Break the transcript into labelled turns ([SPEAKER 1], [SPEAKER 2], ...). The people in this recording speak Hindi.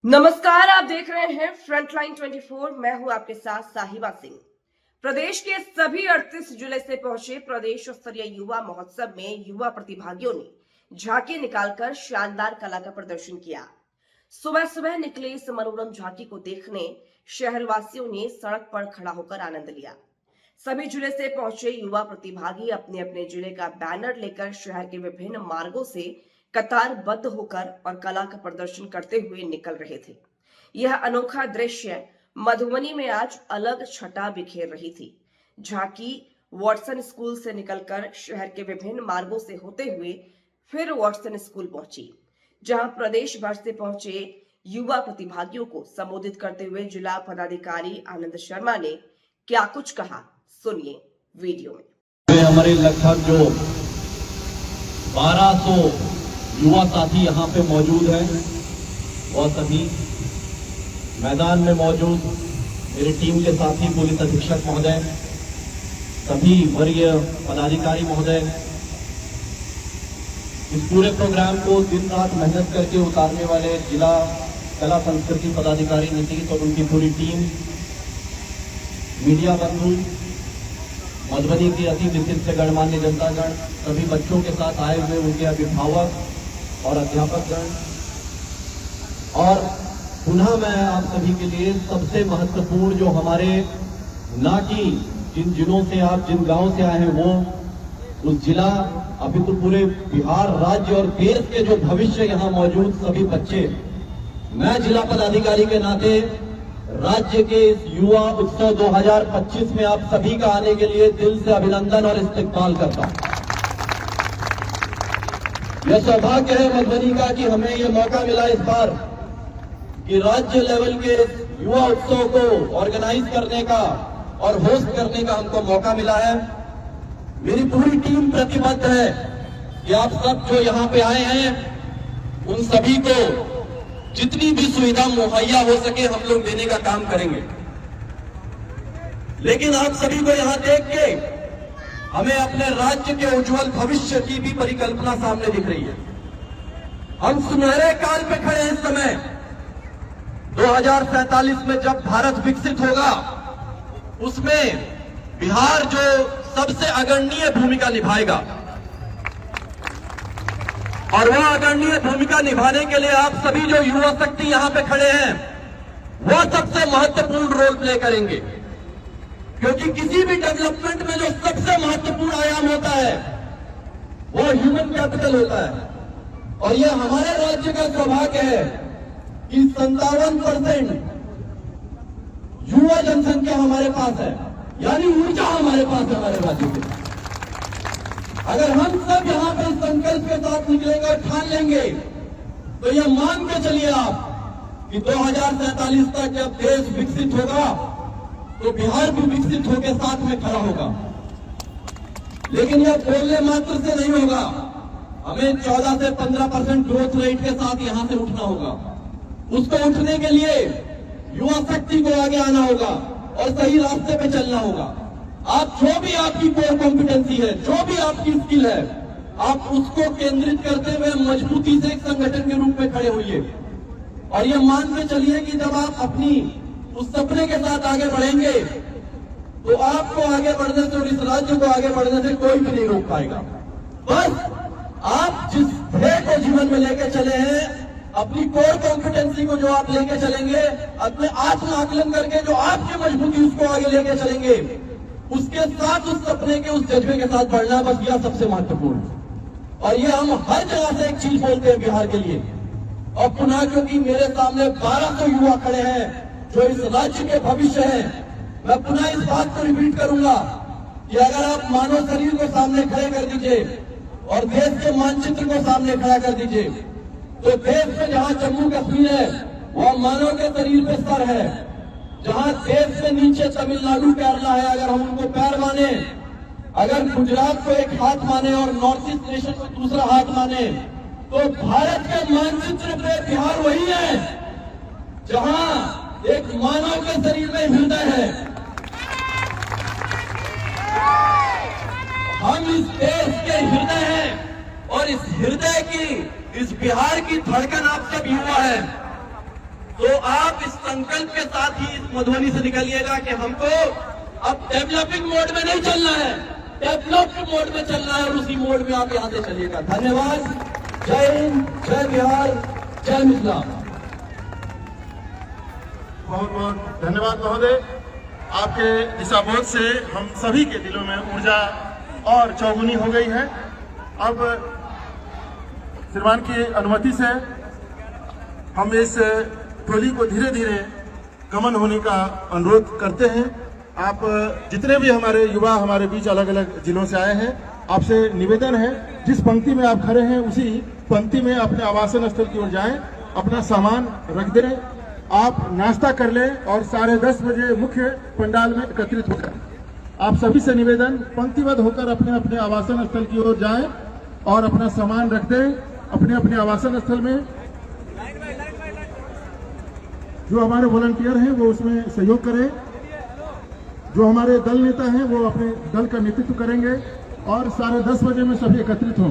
[SPEAKER 1] नमस्कार, आप देख रहे हैं फ्रंटलाइन 24। मैं हूं आपके साथ साहिबा सिंह। प्रदेश के सभी 38 जिले से पहुंचे प्रदेश स्तरीय युवा महोत्सव में युवा प्रतिभागियों ने झांकी निकालकर शानदार कला का प्रदर्शन किया। सुबह सुबह निकले इस मनोरम झांकी को देखने शहरवासियों ने सड़क पर खड़ा होकर आनंद लिया। सभी जिले से पहुंचे युवा प्रतिभागी अपने अपने जिले का बैनर लेकर शहर के विभिन्न मार्गों से कतारबद्ध होकर और कला का प्रदर्शन करते हुए निकल रहे थे। यह अनोखा दृश्य मधुबनी में आज अलग छटा बिखेर रही थी। झांकी वॉटसन स्कूल से निकलकर शहर के विभिन्न मार्गों से होते हुए फिर वॉटसन स्कूल पहुंची, जहां प्रदेश भर से पहुंचे युवा प्रतिभागियों को संबोधित करते हुए जिला पदाधिकारी आनंद शर्मा ने क्या कुछ कहा, सुनिए वीडियो में।
[SPEAKER 2] हमारे लगभग जो 1200 युवा साथी यहाँ पे मौजूद हैं और सभी मैदान में मौजूद मेरी टीम के साथी पुलिस अधीक्षक महोदय, सभी वरीय पदाधिकारी महोदय, इस पूरे प्रोग्राम को दिन रात मेहनत करके उतारने वाले जिला कला संस्कृति पदाधिकारी नीतीश और उनकी पूरी टीम, मीडिया बंधु, मधुबनी की अति विशिष्ट गणमान्य जनतागण, सभी बच्चों के साथ आए हुए उनके अभिभावक और अध्यापकगण, और पुनः मैं आप सभी के लिए सबसे महत्वपूर्ण जो हमारे ना कि जिन जिलों से आप जिन गांवों से आए हैं वो उस जिला अभी तो पूरे बिहार राज्य और देश के जो भविष्य यहाँ मौजूद सभी बच्चे, मैं जिला पदाधिकारी के नाते राज्य के इस युवा उत्सव 2025 में आप सभी का आने के लिए दिल से अभिनंदन और इस्तकबाल करता हूं। यह सौभाग्य है मधुबनी का कि हमें यह मौका मिला इस बार कि राज्य लेवल के युवा उत्सव को ऑर्गेनाइज करने का और होस्ट करने का हमको मौका मिला है। मेरी पूरी टीम प्रतिबद्ध है कि आप सब जो यहाँ पे आए हैं उन सभी को जितनी भी सुविधा मुहैया हो सके हम लोग देने का काम करेंगे। लेकिन आप सभी को यहाँ देख के हमें अपने राज्य के उज्जवल भविष्य की भी परिकल्पना सामने दिख रही है। हम सुनहरे काल पे खड़े हैं इस समय। 2047 में जब भारत विकसित होगा उसमें बिहार जो सबसे अग्रणीय भूमिका निभाएगा, और वह अग्रणीय भूमिका निभाने के लिए आप सभी जो युवा शक्ति यहाँ पे खड़े हैं वो सबसे महत्वपूर्ण रोल प्ले करेंगे, क्योंकि किसी भी डेवलपमेंट में जो सबसे महत्वपूर्ण आयाम होता है वो ह्यूमन कैपिटल होता है। और यह हमारे राज्य का सौभाग्य है कि 57% युवा जनसंख्या हमारे पास है, यानी ऊर्जा हमारे पास है हमारे राज्य में। अगर हम सब यहाँ पे संकल्प के साथ निकलेंगे और ठान लेंगे तो यह मान के चलिए आप कि 2047 तक जब देश विकसित होगा तो बिहार भी विकसित होकर साथ में खड़ा होगा। लेकिन यह बोलने मात्र से नहीं होगा, हमें 14 से 15% ग्रोथ रेट के साथ यहां से उठना होगा। उसको उठने के लिए युवा शक्ति को आगे आना होगा और सही रास्ते पे चलना होगा। आप जो भी आपकी कोर कॉम्पिटेंसी है, जो भी आपकी स्किल है, आप उसको केंद्रित करते हुए मजबूती से एक संगठन के रूप में खड़े होइए। और ये मान के चलिए कि जब आप अपनी उस सपने के साथ आगे बढ़ेंगे तो आपको आगे बढ़ने से और इस राज्य को आगे बढ़ने से कोई भी नहीं रोक पाएगा। बस आप जिस ध्येय को जीवन में लेके चले हैं, अपनी कोर कॉम्पिटेंसी को जो आप लेके चलेंगे, अपने आत्म आकलन करके जो आपकी मजबूती उसको आगे लेके चलेंगे, उसके साथ उस सपने के उस जज्बे के साथ बढ़ना, बस यह सबसे महत्वपूर्ण है। और ये हम हर जगह से एक चीज बोलते हैं बिहार के लिए। और पुनः क्योंकि मेरे सामने 1200 युवा खड़े हैं जो इस राज्य के भविष्य हैं, मैं पुनः इस बात को रिपीट करूंगा कि अगर आप मानव शरीर को सामने खड़े कर दीजिए और देश के मानचित्र को सामने खड़ा कर दीजिए, तो देश में जहां जम्मू कश्मीर है वह मानव के शरीर पे सर है, जहां देश से नीचे तमिलनाडु केरला है अगर हम उनको पैर माने, अगर गुजरात को एक हाथ माने और नॉर्थ ईस्ट नेशन को दूसरा हाथ माने, तो भारत के मानचित्र पे बिहार वही है जहां एक मानव के शरीर में हृदय है। हम इस देश के हृदय हैं और इस हृदय की, इस बिहार की धड़कन आप सब युवा है। तो आप इस संकल्प के साथ ही इस मधुबनी से निकलिएगा कि हमको अब डेवलपिंग मोड में नहीं चलना है, डेवलप्ड मोड में चलना है, और उसी मोड में आप यहां से चलिएगा। धन्यवाद। जय हिंद, जय बिहार, जय मिथिला।
[SPEAKER 3] बहुत बहुत धन्यवाद महोदय। आपके दिशाबोध से हम सभी के दिलों में ऊर्जा और चौगुनी हो गई है। अब श्रीमान की अनुमति से हम इस टोली को धीरे धीरे गमन होने का अनुरोध करते हैं। आप जितने भी हमारे युवा हमारे बीच अलग अलग जिलों से आए हैं, आपसे निवेदन है जिस पंक्ति में आप खड़े हैं उसी पंक्ति में अपने आवासन स्थल की ओर जाएं, अपना सामान रख दें, आप नाश्ता कर लें और 10:30 बजे मुख्य पंडाल में एकत्रित हो जाएं। आप सभी से निवेदन, पंक्तिबद्ध होकर अपने अपने आवासन स्थल की ओर जाएं और अपना सामान रख दें अपने अपने आवासन स्थल में। जो हमारे वॉलंटियर हैं वो उसमें सहयोग करें, जो हमारे दल नेता हैं वो अपने दल का नेतृत्व करेंगे और 10:30 बजे में सभी एकत्रित हों।